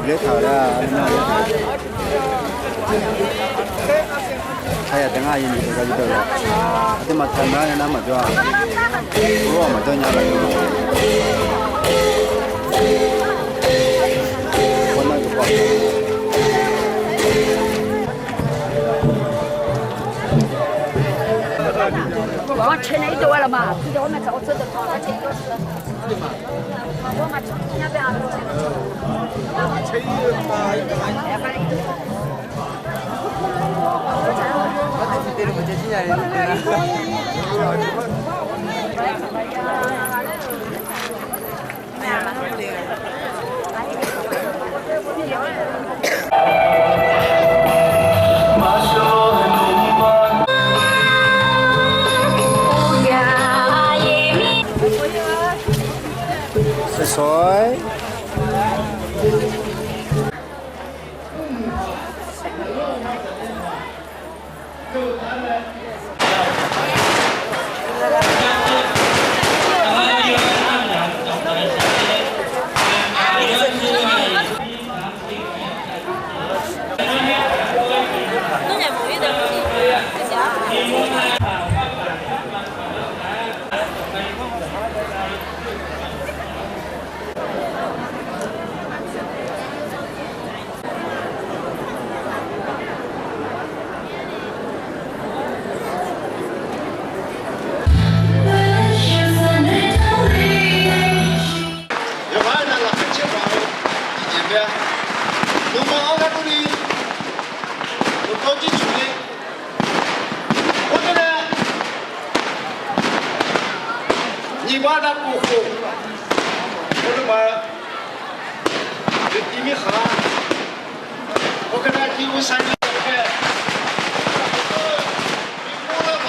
เล็กเขาแล้วน่าจะใช่แต่ง่ายยิ่งดีกว่าที่ตัวที่มาทำได้นะมาจ้ารู้ว่ามาจ้าเนี่ยอะไรคนนั้นก็บอก我吃那多了嘛，比我们早吃的多，而且都是我们那边สวย你把它过后，我他妈这地米哈，我跟他提过3年块，你过了吧？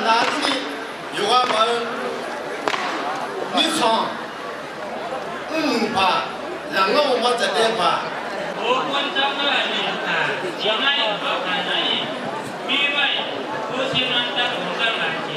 哪里有啊嘛？你唱吧，然后我再来吧。我关张的你看，将来好看的，明白？不喜欢的不上来接。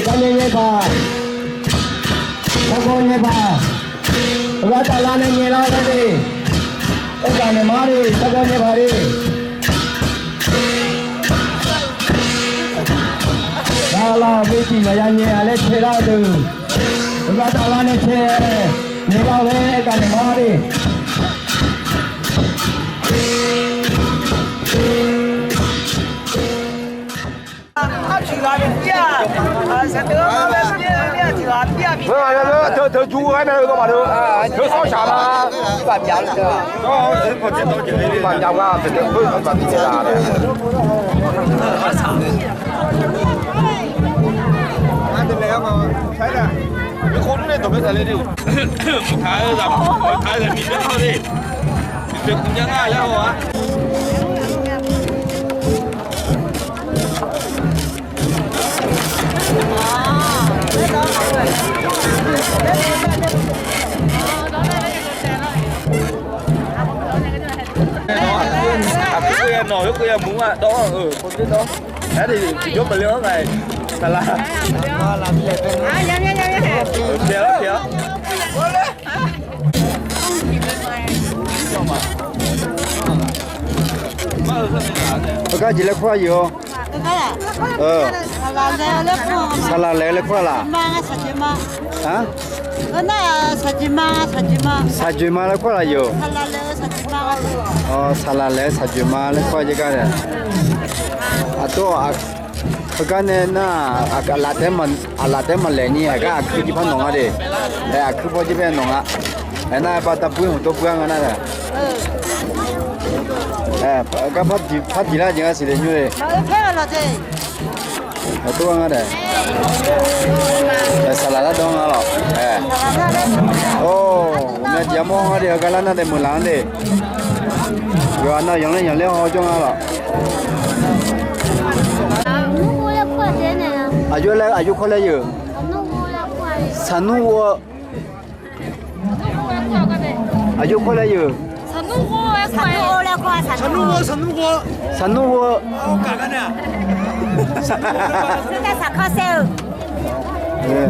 干净一把，成功一把，我打烂了你老的，我干你妈的，成功一把的。လာလာမေးကြည့်မရညင်ရလဲခြေတော့သူဘုရားတော်လာနဲ့ခြေနေပါပဲကနေမားရီ起来的变，是得了变起来变比。这猪还没有干嘛的？这烧下了，半家了是吧？哦，半家哇，这不是半地大的。你可能都没在那里，看咱们看人民的好的，这空间啊，然后啊。cái nồi cái muốn đó con biết đó thế thì chỉ có mình lứa này là kìa kìa cái gì là khoa gì không? Salad lấy khoa là? Hả? Sajima là khoa là gì? Salad lấy sajima là khoa gì cái này? Cái này na latte mà lấy nhỉ? Cái cứ đi phân nông à đi? Cứ bao nhiêu phân nông à? Cái này bắt tập bún một bún cái này là? Cái phát gì là gì cái gì đấy như thế? Tôi ăn đây. Salad đó ngon lắm. Mẹ chỉ mong ở đây cái là nó để mua láng đi. Rồi anh nói những lên họ cho ngon lắm. Ayo khoa lấy gì? Sanu. Ayo khoa lấy gì? 산누고 그나 사카세우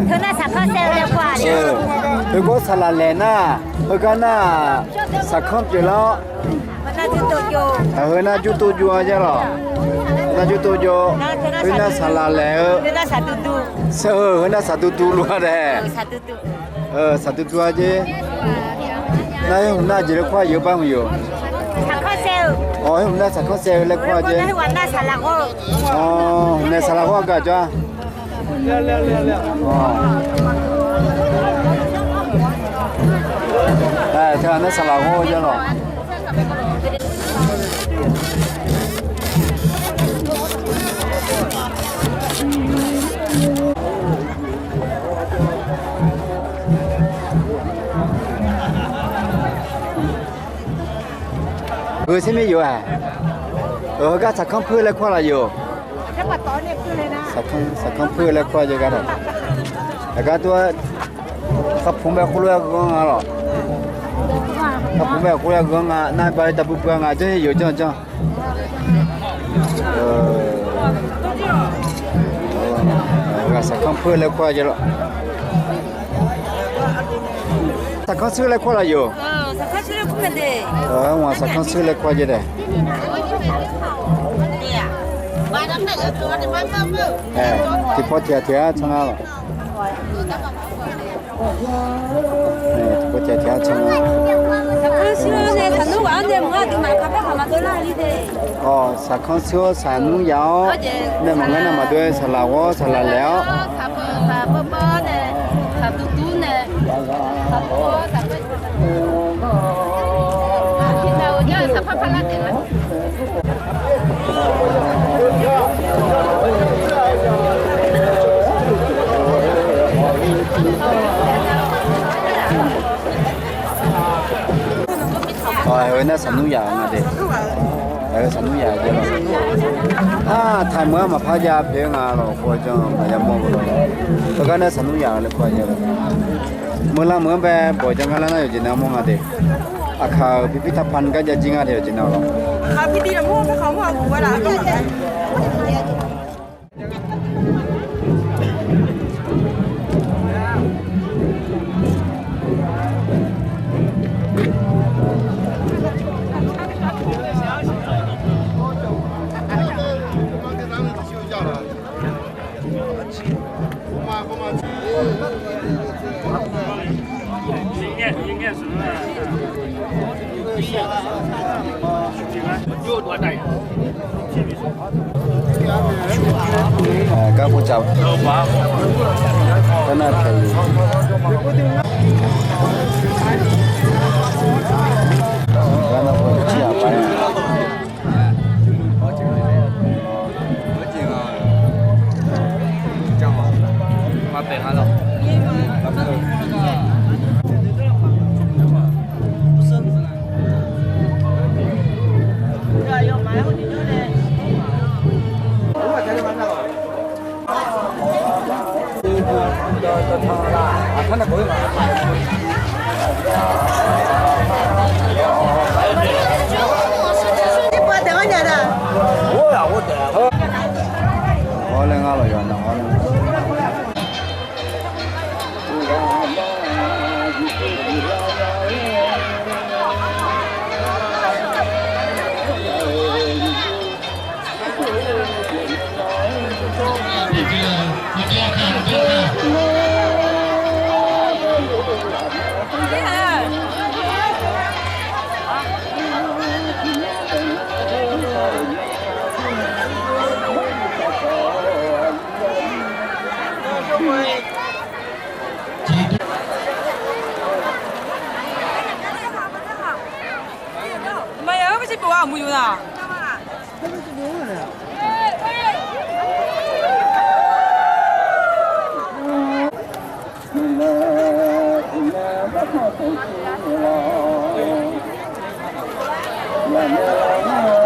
그나 사카세우를 구하려 그리고 살랄레나 그거나 사컴줄로 그나 주토주 하잖아 나 주토주 그나 살랄레 그나 사두두 그나 사두두로 하래 사두두 하지 나 지를 과 여방이요 사카세우 hôm nay sẽ có xe lên qua chứ. hôm nay salako. Hôm nay salako cả cho. Thế nó salako cho nó. Xem mấy giờ à? Cái sạc không phơi lại qua là giờ. Chắc là tối nay phơi này na. Sạc không phơi lại qua giờ cái đó. Cái tôi sắp phun bẹ khô lại con à rồi. Sắp phun bẹ khô lại con à, nay bây giờ bụng bụng à, chứ giờ cho. Cái sạc không phơi lại qua giờ rồi. Sạc không phơi lại qua là giờ. 사카세우를 보면 돼. Ngoài sạc không phơi lại qua giờ đây. Thì có thể theo chân nào. Có thể theo chân nào. 사카세우에 산누고 안 되면 어디 말 카페 가면 돌아리대. Sạc sữa sản nung dạo. Nên mà cái nào mà đưa sả láo, sả lá léo. Sả bơ nè, sả tú nè, sả bơ, sả bơ. Hiện giờ nhớ sả phát phát tiền lắm. Rồi nó sản nung dạo mà đi. sản nung dạo chứ. Thay mới mà phá ra phía ngà rồi, coi cho mà ra mua rồi. Tôi cái nó sản nung dạo là coi chứ. Mới làm mới về bỏ cho cái nó gì nào mua ngà đi. Khảo bị tháp pan cái gì ngà thì gì nào rồi. Khảo bị đi là mua cái khẩu mà của đã. 应该是有多大？干不着，在那便宜。干那会几啊百呀？把背下了。要买好你就得。看那可以吗？你不等我家的？我呀，我等。好嘞，俺老远的，好嘞。妈呀，不是不啊，没有啦。来来来。